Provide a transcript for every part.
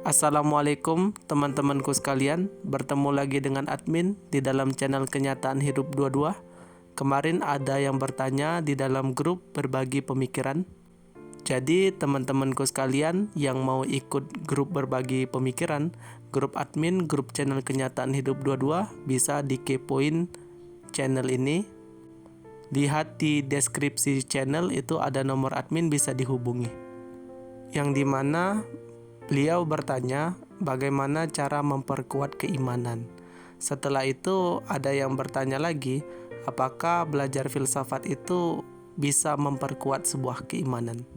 Assalamualaikum teman-temanku sekalian, bertemu lagi dengan admin di dalam channel Kenyataan Hidup 22. Kemarin ada yang bertanya di dalam grup berbagi pemikiran. Jadi teman-temanku sekalian yang mau ikut grup berbagi pemikiran, grup admin, grup channel Kenyataan Hidup 22 bisa dikepoin channel ini. Lihat di deskripsi channel itu ada nomor admin, bisa dihubungi. Yang dimana beliau bertanya bagaimana cara memperkuat keimanan. Setelah itu ada yang bertanya lagi, apakah belajar filsafat itu bisa memperkuat sebuah keimanan.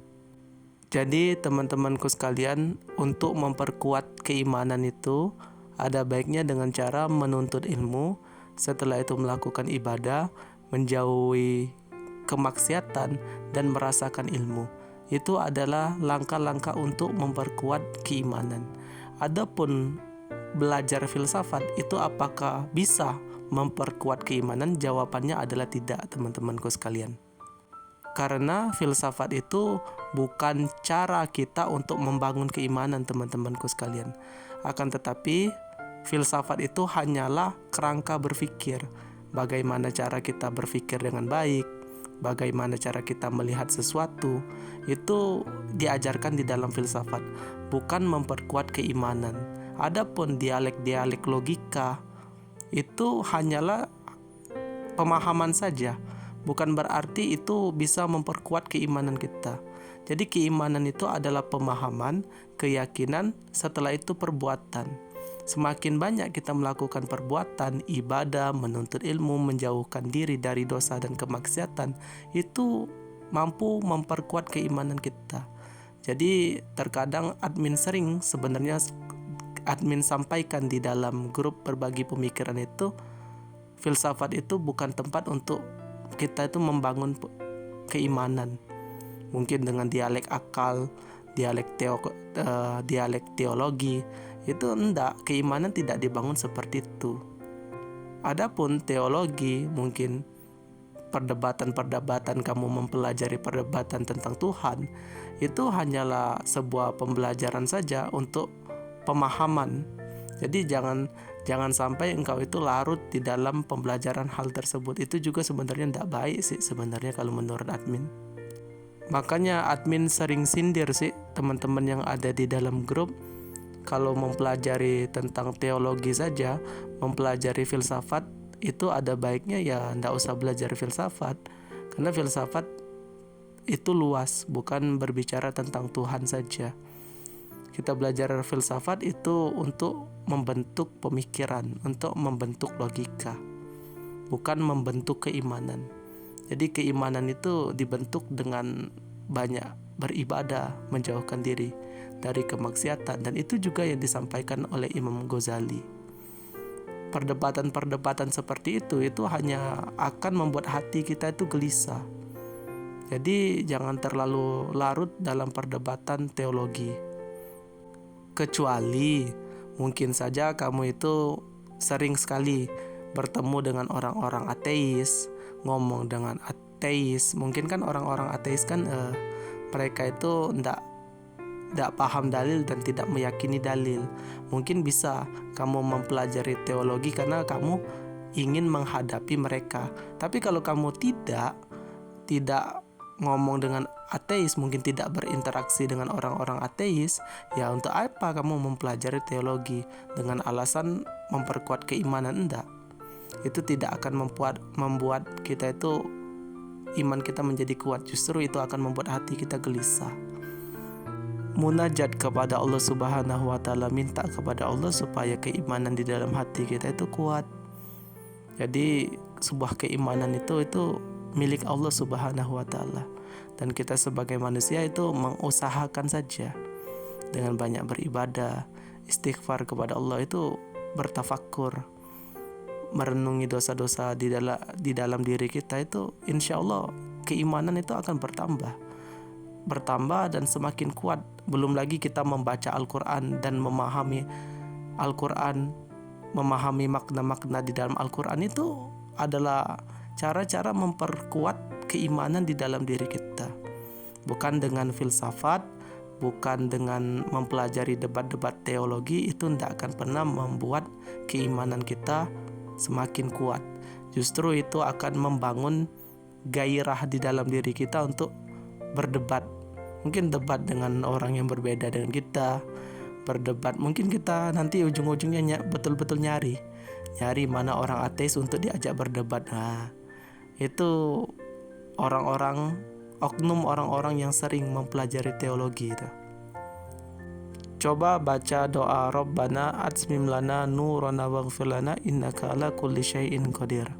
Jadi teman-temanku sekalian, untuk memperkuat keimanan itu ada baiknya dengan cara menuntut ilmu, setelah itu melakukan ibadah, menjauhi kemaksiatan, dan merasakan ilmu. Itu adalah langkah-langkah untuk memperkuat keimanan. Adapun belajar filsafat itu apakah bisa memperkuat keimanan? Jawabannya adalah tidak, teman-temanku sekalian. Karena filsafat itu bukan cara kita untuk membangun keimanan, teman-temanku sekalian. Akan tetapi filsafat itu hanyalah kerangka berpikir. Bagaimana cara kita berpikir dengan baik, bagaimana cara kita melihat sesuatu, itu diajarkan di dalam filsafat, bukan memperkuat keimanan. Adapun dialek-dialek logika itu hanyalah pemahaman saja, bukan berarti itu bisa memperkuat keimanan kita. Jadi keimanan itu adalah pemahaman, keyakinan, setelah itu perbuatan. Semakin banyak kita melakukan perbuatan, ibadah, menuntut ilmu, menjauhkan diri dari dosa dan kemaksiatan, itu mampu memperkuat keimanan kita. Jadi terkadang admin sampaikan di dalam grup berbagi pemikiran itu, filsafat itu bukan tempat untuk kita itu membangun keimanan. Mungkin dengan dialek akal, dialek teologi, itu enggak, keimanan tidak dibangun seperti itu. Adapun teologi, mungkin perdebatan kamu mempelajari perdebatan tentang Tuhan, itu hanyalah sebuah pembelajaran saja untuk pemahaman. Jadi jangan sampai engkau itu larut di dalam pembelajaran hal tersebut. Itu juga sebenarnya tidak baik sih sebenarnya kalau menurut admin. Makanya admin sering sindir sih teman-teman yang ada di dalam grup, kalau mempelajari tentang teologi saja, mempelajari filsafat, itu ada baiknya ya tidak usah belajar filsafat. Karena filsafat itu luas, bukan berbicara tentang Tuhan saja. Kita belajar filsafat itu untuk membentuk pemikiran, untuk membentuk logika, bukan membentuk keimanan. Jadi keimanan itu dibentuk dengan banyak beribadah, menjauhkan diri dari kemaksiatan, dan itu juga yang disampaikan oleh Imam Ghazali. Perdebatan-perdebatan seperti itu hanya akan membuat hati kita itu gelisah. Jadi jangan terlalu larut dalam perdebatan teologi. Kecuali mungkin saja kamu itu sering sekali bertemu dengan orang-orang ateis, ngomong dengan ateis. Mungkin kan orang-orang ateis kan mereka itu tidak paham dalil dan tidak meyakini dalil. Mungkin bisa kamu mempelajari teologi karena kamu ingin menghadapi mereka. Tapi kalau kamu tidak ngomong dengan ateis, mungkin tidak berinteraksi dengan orang-orang ateis, ya untuk apa kamu mempelajari teologi dengan alasan memperkuat keimanan? Enggak. Itu tidak akan membuat kita itu, iman kita menjadi kuat. Justru itu akan membuat hati kita gelisah. Munajat kepada Allah Subhanahu wa Ta'ala, minta kepada Allah supaya keimanan di dalam hati kita itu kuat. Jadi sebuah keimanan itu milik Allah Subhanahu wa Ta'ala, dan kita sebagai manusia itu mengusahakan saja dengan banyak beribadah, istighfar kepada Allah, itu bertafakur, merenungi dosa-dosa di dalam diri kita, itu insya Allah keimanan itu akan bertambah dan semakin kuat. Belum lagi kita membaca Al-Quran dan memahami Al-Quran, memahami makna-makna di dalam Al-Quran, itu adalah cara-cara memperkuat keimanan di dalam diri kita. Bukan dengan filsafat, bukan dengan mempelajari debat-debat teologi, itu tidak akan pernah membuat keimanan kita semakin kuat. Justru itu akan membangun gairah di dalam diri kita untuk berdebat. Mungkin debat dengan orang yang berbeda dengan kita, berdebat. Mungkin kita nanti ujung-ujungnya betul-betul nyari mana orang ateis untuk diajak berdebat. Nah, itu oknum orang-orang yang sering mempelajari teologi itu. Coba baca doa Rabbana atmim lana nurana waghfir lana innaka ala kulli syai'in qadir.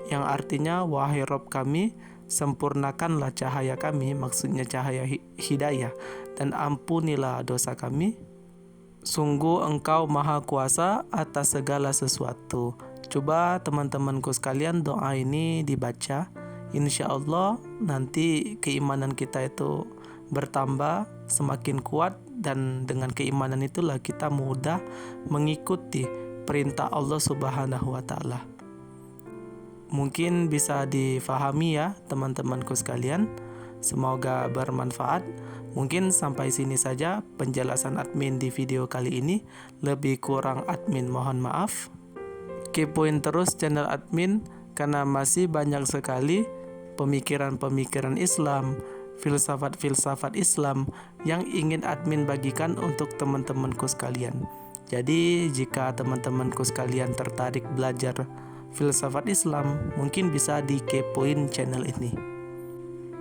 Yang artinya, wahai Rabb kami, sempurnakanlah cahaya kami, maksudnya cahaya hidayah, dan ampunilah dosa kami. Sungguh Engkau maha kuasa atas segala sesuatu. Coba teman-temanku sekalian doa ini dibaca. Insya Allah nanti keimanan kita itu bertambah, semakin kuat, dan dengan keimanan itulah kita mudah mengikuti perintah Allah Subhanahu wa Ta'ala. Mungkin bisa difahami ya teman-temanku sekalian. Semoga bermanfaat. Mungkin sampai sini saja penjelasan admin di video kali ini. Lebih kurang admin mohon maaf. Kepoin terus channel admin karena masih banyak sekali pemikiran-pemikiran Islam, filsafat-filsafat Islam yang ingin admin bagikan untuk teman-temanku sekalian. Jadi jika teman-temanku sekalian tertarik belajar filsafat Islam, mungkin bisa dikepoin channel ini.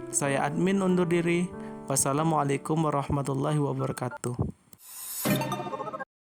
Saya admin undur diri. Wassalamualaikum warahmatullahi wabarakatuh.